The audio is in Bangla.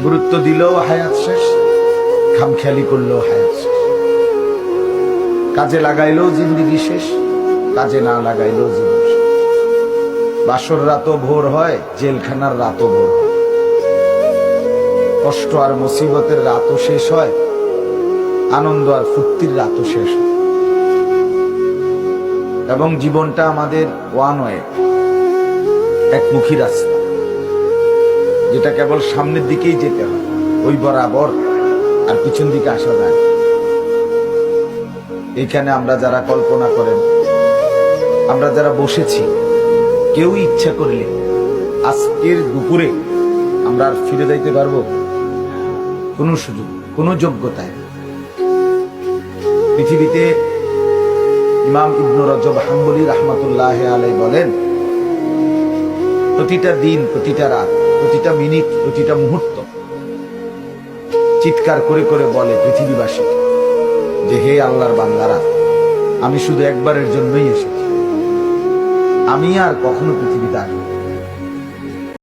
গুরুত্ব দিলেও হায়াত শেষ, খামখেয়ালি করলেও হায়াত শেষ। কাজে লাগাইলেও জিন্দিগি শেষ, কাজে না লাগাইলেও জীবন শেষ। বাসর রাতও ভোর হয়, জেলখানার রাতও ভোর হয়। কষ্ট আর মুসিবতের রাতও শেষ হয়, আনন্দ আর ফুর্তির রাতও শেষ হয়। এবং জীবনটা আমাদের ওয়ান ওয়ে, একমুখী রাস্তা, যেটা কেবল সামনের দিকেই যেতে হয়, ওই বরাবর, আর পিছন দিকে আসা যায়। এখানে আমরা যারা কল্পনা করেন, আমরা যারা বসেছি, কেউ ইচ্ছা করলে আজকের দুপুরে আমরা আর ফিরে যাইতে পারবো? কোনো সুযোগ, কোনো যোগ্যতায়। পৃথিবীতে ইমাম ইবনে রজব হাম্বলী রাহমাতুল্লাহ আলাইহি বলেন, প্রতিটা দিন, প্রতিটা রাত, প্রতিটা মিনিট, প্রতিটা মুহূর্ত চিৎকার করে করে বলে পৃথিবীবাসী যে, হে আল্লাহর বান্দারা, আমি শুধু একবারের জন্যই এসেছি, আমি আর কখনো পৃথিবীতে আসবো।